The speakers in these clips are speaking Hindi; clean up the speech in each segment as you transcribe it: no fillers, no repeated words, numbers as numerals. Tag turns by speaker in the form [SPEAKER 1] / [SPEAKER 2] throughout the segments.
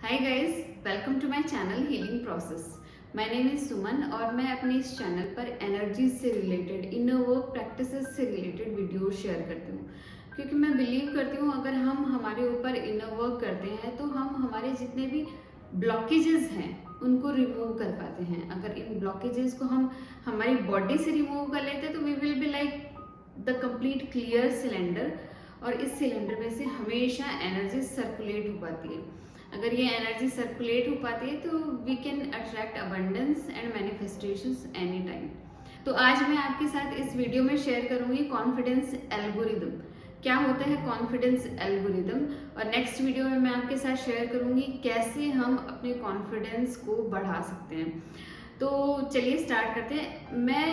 [SPEAKER 1] Hi guys, welcome to my channel healing process. My name is Suman और मैं अपने इस चैनल पर एनर्जी से रिलेटेड, इनर वर्क प्रैक्टिसेस से रिलेटेड वीडियो शेयर करती हूँ, क्योंकि मैं बिलीव करती हूँ अगर हम हमारे ऊपर इनर वर्क करते हैं तो हम हमारे जितने भी ब्लॉकेजेस हैं उनको रिमूव कर पाते हैं। अगर इन ब्लॉकेजेस को हम हमारी बॉडी से रिमूव कर लेते हैं तो we will be like the complete clear cylinder, और इस सिलेंडर में से हमेशा एनर्जी सर्कुलेट हो पाती है। अगर ये एनर्जी सर्कुलेट हो पाती है तो we can attract abundance and manifestations any time. तो आज मैं आपके साथ इस वीडियो में शेयर करूंगी कॉन्फिडेंस एल्गोरिदम। क्या होता है कॉन्फिडेंस एल्गोरिदम, और नेक्स्ट वीडियो में मैं आपके साथ शेयर करूंगी कैसे हम अपने कॉन्फिडेंस को बढ़ा सकते हैं। तो चलिए स्टार्ट करते हैं। मैं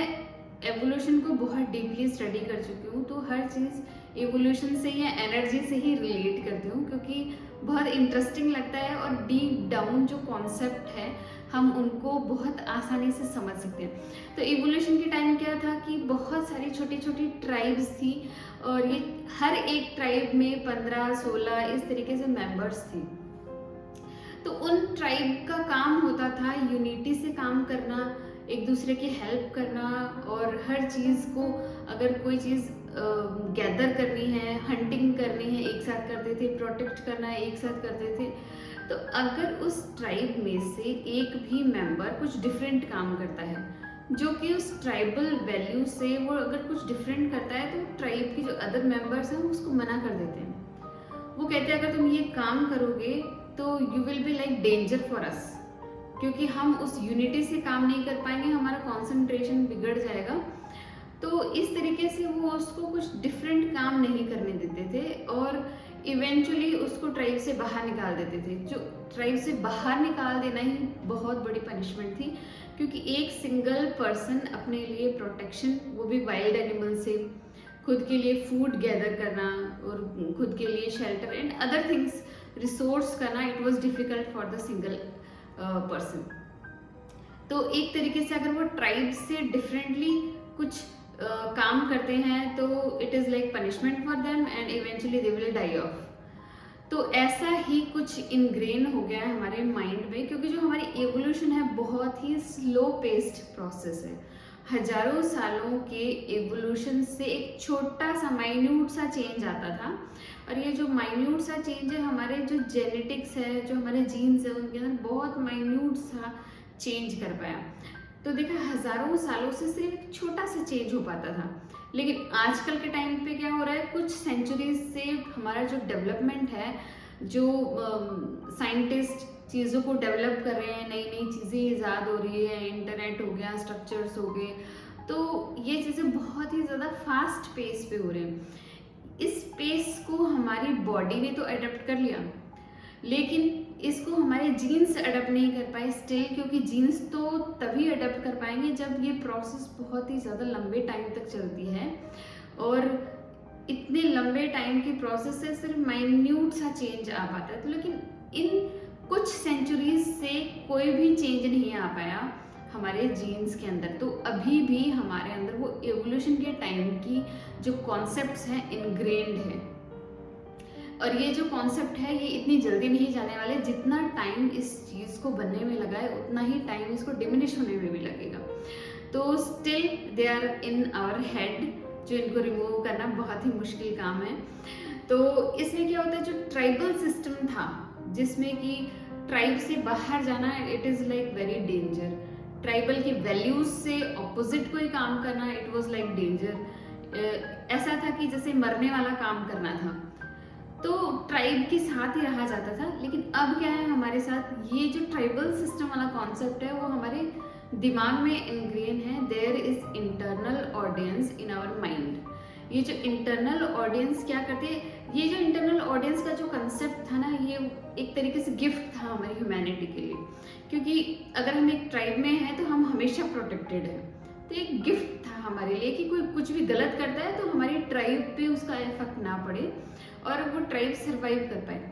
[SPEAKER 1] एवोल्यूशन को बहुत डीपली स्टडी कर चुकी हूँ, तो हर चीज़ एवोल्यूशन से या एनर्जी से ही रिलेट करती हूँ, क्योंकि बहुत इंटरेस्टिंग लगता है और डीप डाउन जो कॉन्सेप्ट है हम उनको बहुत आसानी से समझ सकते हैं। तो इवोल्यूशन के टाइम क्या था कि बहुत सारी छोटी छोटी ट्राइब्स थी, और ये हर एक ट्राइब में 15-16 इस तरीके से मेंबर्स थी। तो उन ट्राइब का काम होता था यूनिटी से काम करना, एक दूसरे की हेल्प करना, और हर चीज़ को अगर कोई चीज़ गैदर करनी है, हंटिंग करनी है, एक साथ करते थे, प्रोटेक्ट करना है एक साथ करते थे। तो अगर उस ट्राइब में से एक भी मेंबर कुछ डिफरेंट काम करता है, जो कि उस ट्राइबल वैल्यू से वो अगर कुछ डिफरेंट करता है, तो ट्राइब की जो अदर मेंबर्स हैं उसको मना कर देते हैं। वो कहते हैं अगर तुम ये काम करोगे तो you will be like danger for us, क्योंकि हम उस यूनिटी से काम नहीं कर पाएंगे, हमारा कॉन्सेंट्रेशन बिगड़ जाएगा। तो इस तरीके से वो उसको कुछ डिफरेंट काम नहीं करने देते थे, और इवेंचुअली उसको ट्राइब से बाहर निकाल देते थे। जो ट्राइब से बाहर निकाल देना ही बहुत बड़ी पनिशमेंट थी, क्योंकि एक सिंगल पर्सन अपने लिए प्रोटेक्शन, वो भी वाइल्ड एनिमल से, खुद के लिए फूड गैदर करना और खुद के लिए shelter and other things resource करना, it was difficult for the single person. तो एक तरीके से अगर वो ट्राइब से डिफरेंटली कुछ काम करते हैं तो it is like punishment for them and eventually they will die off. तो ऐसा ही कुछ इनग्रेन हो गया है हमारे माइंड में, क्योंकि जो हमारी एवोल्यूशन है बहुत ही स्लो पेस्ड प्रोसेस है। हजारों सालों के एवोल्यूशन से एक छोटा सा माइन्यूट सा चेंज आता था, और ये जो माइन्यूट सा चेंज है, हमारे जो जेनेटिक्स है, जो हमारे जीन्स है, उनके अंदर बहुत माइन्यूट सा चेंज कर पाया। तो देखा हजारों सालों से सिर्फ एक छोटा सा चेंज हो पाता था, लेकिन आजकल के टाइम पे क्या हो रहा है, कुछ सेंचुरीज से हमारा जो डेवलपमेंट है, जो साइंटिस्ट चीज़ों को डेवलप कर रहे हैं, नई नई चीज़ें ईजाद हो रही है, इंटरनेट हो गया, स्ट्रक्चर्स हो गए, तो ये चीज़ें बहुत ही ज़्यादा फास्ट पेस पे हो रहे हैं। इस पेस को हमारी बॉडी ने तो अडेप्ट कर लिया, लेकिन इसको हमारे जीन्स अडेप्ट नहीं कर पाए स्टिल, क्योंकि जीन्स तो तभी अडेप्ट कर पाएंगे जब ये प्रोसेस बहुत ही ज़्यादा लंबे टाइम तक चलती है, और इतने लंबे टाइम की प्रोसेस से सिर्फ माइन्यूट सा चेंज आ पाता है। तो लेकिन इन कुछ सेंचुरीज से कोई भी चेंज नहीं आ पाया हमारे जीन्स के अंदर। तो अभी भी हमारे अंदर वो एवोल्यूशन के टाइम की जो कॉन्सेप्ट्स हैं इनग्रेन्ड है, और ये जो कॉन्सेप्ट है ये इतनी जल्दी नहीं जाने वाले। जितना टाइम इस चीज़ को बनने में लगा है, उतना ही टाइम इसको डिमिनिश होने में भी लगेगा। तो still they are in our head, जो इनको रिमूव करना बहुत ही मुश्किल काम है। तो इसमें क्या होता है, जो ट्राइबल सिस्टम था जिसमें कि ट्राइब से बाहर जाना, it is like very danger. Tribal की वैल्यूज से ऑपोजिट कोई काम करना, इट वॉज लाइक डेंजर। ऐसा था कि जैसे मरने वाला काम करना था, तो ट्राइब के साथ ही रहा जाता था। लेकिन अब क्या है हमारे साथ, ये जो ट्राइबल सिस्टम वाला कॉन्सेप्ट है वो हमारे दिमाग में इनग्रेन है। There is internal audience in our mind. ये जो इंटरनल ऑडियंस क्या करते हैं, ये जो इंटरनल ऑडियंस का जो कंसेप्ट था ना, ये एक तरीके से गिफ्ट था हमारी ह्यूमैनिटी के लिए, क्योंकि अगर हम एक ट्राइब में हैं तो हम हमेशा प्रोटेक्टेड हैं। तो एक गिफ्ट था हमारे लिए कि कोई कुछ भी गलत करता है तो हमारी ट्राइब पे उसका इफेक्ट ना पड़े और वो ट्राइब सर्वाइव कर पाए।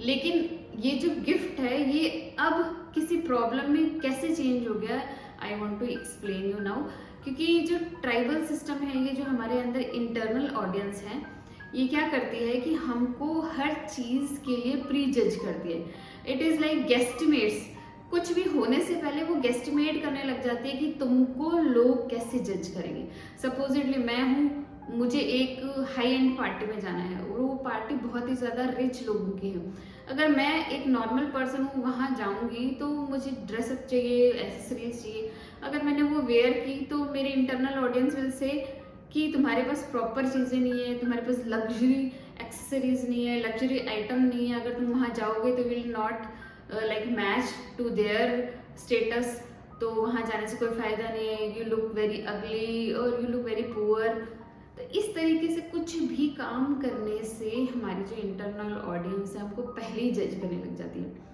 [SPEAKER 1] लेकिन ये जो गिफ्ट है ये अब किसी प्रॉब्लम में कैसे चेंज हो गया, I want to explain you now. क्योंकि जो ट्राइबल सिस्टम है, ये जो हमारे अंदर इंटरनल ऑडियंस है, ये क्या करती है कि हमको हर चीज़ के लिए प्री जज करती है। It is like guesstimates. कुछ भी होने से पहले वो गेस्टिमेट करने लग जाती है कि तुमको लोग कैसे जज करेंगे। सपोजिटली मैं हूँ, मुझे एक हाई एंड पार्टी में जाना है और वो पार्टी बहुत ही ज़्यादा रिच लोगों की है। अगर मैं एक नॉर्मल पर्सन हूँ, वहाँ जाऊँगी तो मुझे ड्रेसअप चाहिए, एसेसरीज चाहिए। अगर मैंने वो वेयर की तो मेरे इंटरनल ऑडियंस विल से कि तुम्हारे पास प्रॉपर चीज़ें नहीं है, तुम्हारे पास लग्जरी एक्सेसरीज नहीं है, लग्जरी आइटम नहीं है। अगर तुम वहाँ जाओगे तो will not like match to their status, तो वहाँ जाने से कोई फ़ायदा नहीं है। यू लुक वेरी अगली और यू लुक वेरी पुअर। तो इस तरीके से कुछ भी काम करने से हमारी जो इंटरनल ऑडियंस है हमको पहले ही जज करने लग जाती है।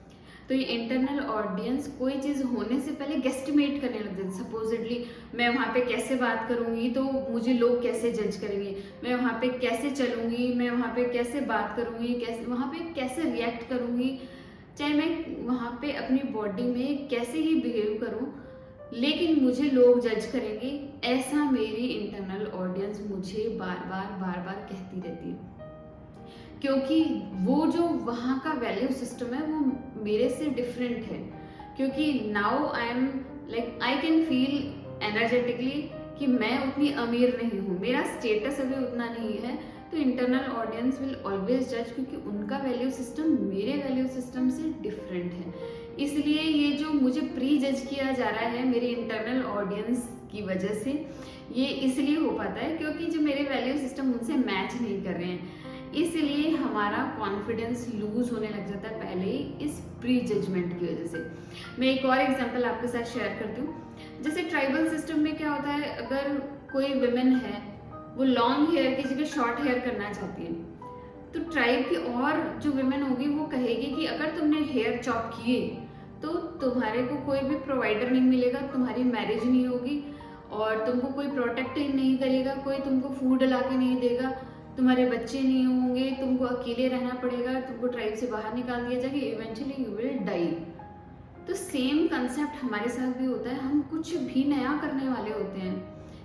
[SPEAKER 1] तो ये इंटरनल ऑडियंस कोई चीज़ होने से पहले गेस्टिमेट करने लग जाती है। सपोजिटली मैं वहाँ पे कैसे बात करूँगी तो मुझे लोग कैसे जज करेंगे, मैं वहाँ पे कैसे चलूँगी, मैं वहाँ पे कैसे बात करूँगी, कैसे वहाँ पे कैसे रिएक्ट करूँगी, चाहे मैं वहाँ पे अपनी बॉडी में कैसे ही बिहेव करूँ, लेकिन मुझे लोग जज करेंगे। ऐसा मेरी इंटरनल ऑडियंस मुझे बार बार कहती रहती है, क्योंकि वो जो वहाँ का वैल्यू सिस्टम है वो मेरे से डिफरेंट है। क्योंकि now I am like I can feel energetically कि मैं उतनी अमीर नहीं हूँ, मेरा स्टेटस अभी उतना नहीं है। तो इंटरनल ऑडियंस विल ऑलवेज जज, क्योंकि उनका वैल्यू सिस्टम मेरे वैल्यू सिस्टम से डिफरेंट है। इसलिए ये जो मुझे प्री जज किया जा रहा है मेरे इंटरनल ऑडियंस की वजह से, ये इसलिए हो पाता है क्योंकि जो मेरे वैल्यू सिस्टम उनसे मैच नहीं कर रहे हैं। इसलिए हमारा कॉन्फिडेंस लूज होने लग जाता है पहले ही इस प्री जजमेंट की वजह से। मैं एक और एग्जांपल आपके साथ शेयर करती हूँ। जैसे ट्राइबल सिस्टम में क्या होता है, अगर कोई विमेन है वो लॉन्ग हेयर की जगह शॉर्ट हेयर करना चाहती है, तो ट्राइब की और जो विमेन होगी वो कहेगी कि अगर तुमने हेयर चॉप किए तो तुम्हारे को कोई भी प्रोवाइडर नहीं मिलेगा, तुम्हारी मैरिज नहीं होगी और तुमको कोई प्रोटेक्ट नहीं करेगा, कोई तुमको फूड ला के नहीं देगा, तुम्हारे बच्चे नहीं होंगे, तुमको अकेले रहना पड़ेगा, तुमको ट्राइब से बाहर निकाल दिया जाएगा, इवेंचुअली यू विल डाई। तो सेम कंसेप्ट हमारे साथ भी होता है। हम कुछ भी नया करने वाले होते हैं,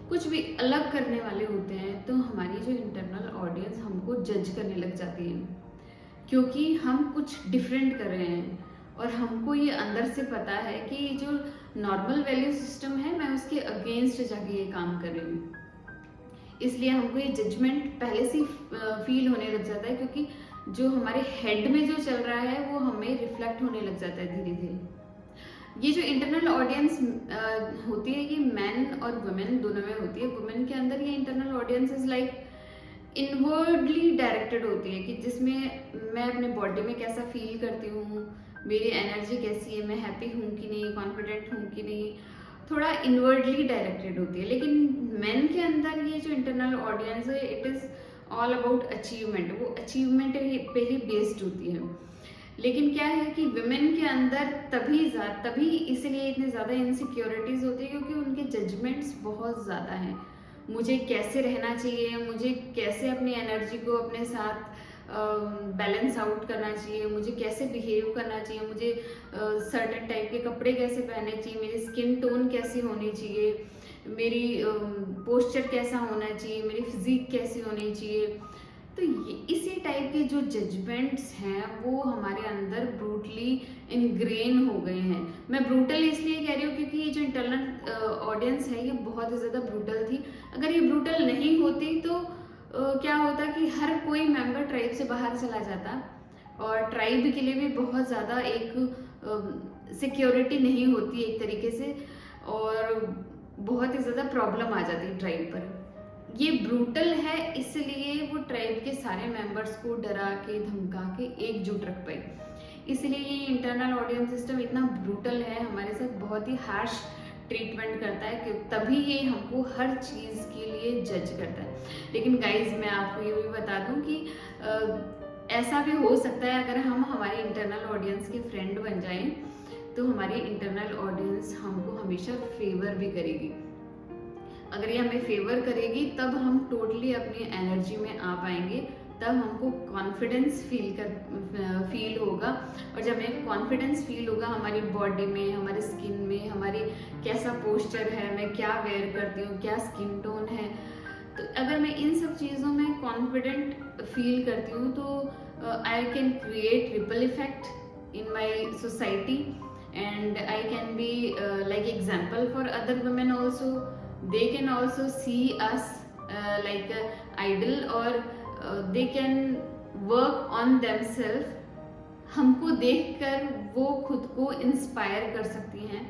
[SPEAKER 1] कुछ भी अलग करने वाले होते हैं, तो हमारी जो इंटरनल ऑडियंस हमको जज करने लग जाती है, क्योंकि हम कुछ डिफरेंट कर रहे हैं और हमको ये अंदर से पता है कि जो नॉर्मल वैल्यू सिस्टम है मैं उसके अगेंस्ट जाके ये काम कर रही हूँ। इसलिए हमको ये जजमेंट पहले से फील होने लग जाता है, क्योंकि जो हमारे हेड में जो चल रहा है वो हमें रिफ्लेक्ट होने लग जाता है धीरे धीरे। ये जो इंटरनल ऑडियंस होती है, ये मैन और वुमेन दोनों में होती है। वुमेन के अंदर ये internal audience is like inwardly directed होती है, कि जिसमें मैं अपने बॉडी में कैसा फील करती हूँ, मेरी एनर्जी कैसी है, मैं हैप्पी हूँ कि नहीं, कॉन्फिडेंट हूँ कि नहीं, थोड़ा इनवर्डली डायरेक्टेड होती है। लेकिन मेन के अंदर ये जो इंटरनल ऑडियंस है, it is all about achievement, वो अचीवमेंट पे ही बेस्ड होती है। लेकिन क्या है कि विमेन के अंदर तभी इसलिए इतनी ज़्यादा इनसिक्योरिटीज़ होती है, क्योंकि उनके जजमेंट्स बहुत ज़्यादा हैं। मुझे कैसे रहना चाहिए, मुझे कैसे अपनी एनर्जी को अपने साथ बैलेंस आउट करना चाहिए, मुझे कैसे बिहेव करना चाहिए, मुझे सर्टेन टाइप के कपड़े कैसे पहनने चाहिए, मेरी स्किन टोन कैसी होनी चाहिए, मेरी पोस्चर कैसा होना चाहिए, मेरी फिजिक कैसी होनी चाहिए। तो ये इसी टाइप के जो जजमेंट्स हैं वो हमारे अंदर ब्रूटली इनग्रेन हो गए हैं। मैं ब्रूटल इसलिए कह रही हूँ क्योंकि ये जो इंटरनल ऑडियंस है ये बहुत ही ज़्यादा ब्रूटल थी। अगर ये ब्रूटल नहीं होती तो क्या होता कि हर कोई मेंबर ट्राइब से बाहर चला जाता और ट्राइब के लिए भी बहुत ज़्यादा एक सिक्योरिटी नहीं होती एक तरीके से, और बहुत ही ज़्यादा प्रॉब्लम आ जाती ट्राइब पर। ये ब्रूटल है इसलिए वो ट्राइब के सारे मेंबर्स को डरा के धमका के एकजुट रख पाए। इसलिए ये इंटरनल ऑडियंस सिस्टम इतना ब्रूटल है, हमारे साथ बहुत ही हार्श ट्रीटमेंट करता है, कि तभी ये हमको हर चीज़ के लिए जज करता है। लेकिन गाइज मैं आपको ये भी बता दूं कि ऐसा भी हो सकता है, अगर हम हमारे इंटरनल ऑडियंस के फ्रेंड बन जाएं तो हमारी इंटरनल ऑडियंस हमको हमेशा फेवर भी करेगी। अगर ये हमें फेवर करेगी तब हम टोटली अपनी एनर्जी में आ पाएंगे, तब हमको कॉन्फिडेंस फील होगा। और जब हमें कॉन्फिडेंस फील होगा हमारी बॉडी में, हमारे स्किन में, हमारे कैसा पोस्चर है, मैं क्या वेयर करती हूँ, क्या स्किन टोन है, तो अगर मैं इन सब चीज़ों में कॉन्फिडेंट फील करती हूँ तो I can create ripple effect in my society and I can be like example for other women also. They can also see us like idol or they can work on themselves. हमको देखकर वो खुद को इंस्पायर कर सकती हैं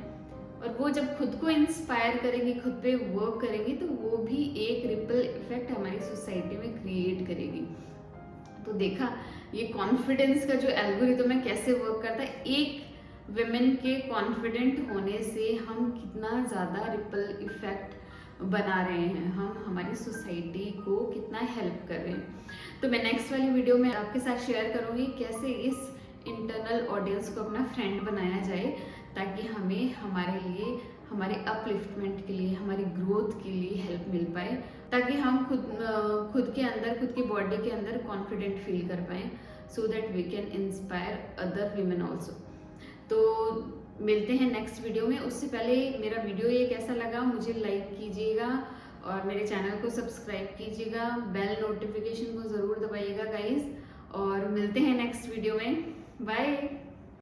[SPEAKER 1] और वो जब खुद को इंस्पायर करेंगी, खुद पे वर्क करेंगी तो वो भी एक रिपल इफेक्ट हमारी सोसाइटी में क्रिएट करेगी। तो देखा ये कॉन्फिडेंस का जो एल्गोरिथम है कैसे वर्क करता है। एक विमेन के कॉन्फिडेंट होने से हम कितना ज़्यादा रिपल इफेक्ट बना रहे हैं, हम हमारी सोसाइटी को कितना हेल्प कर रहे हैं। तो मैं नेक्स्ट वाली वीडियो में आपके साथ शेयर करूँगी कैसे इस इंटरनल ऑडियंस को अपना फ्रेंड बनाया जाए ताकि हमें हमारे लिए, हमारे अपलिफ्टमेंट के लिए, हमारी ग्रोथ के लिए हेल्प मिल पाए, ताकि हम खुद के अंदर, खुद की बॉडी के अंदर कॉन्फिडेंट फील कर पाएँ, so that we can inspire other women also. तो मिलते हैं नेक्स्ट वीडियो में। उससे पहले मेरा वीडियो ये कैसा लगा मुझे लाइक कीजिएगा और मेरे चैनल को सब्सक्राइब कीजिएगा, बेल नोटिफिकेशन को ज़रूर दबाइएगा गाइज, और मिलते हैं नेक्स्ट वीडियो में। बाय।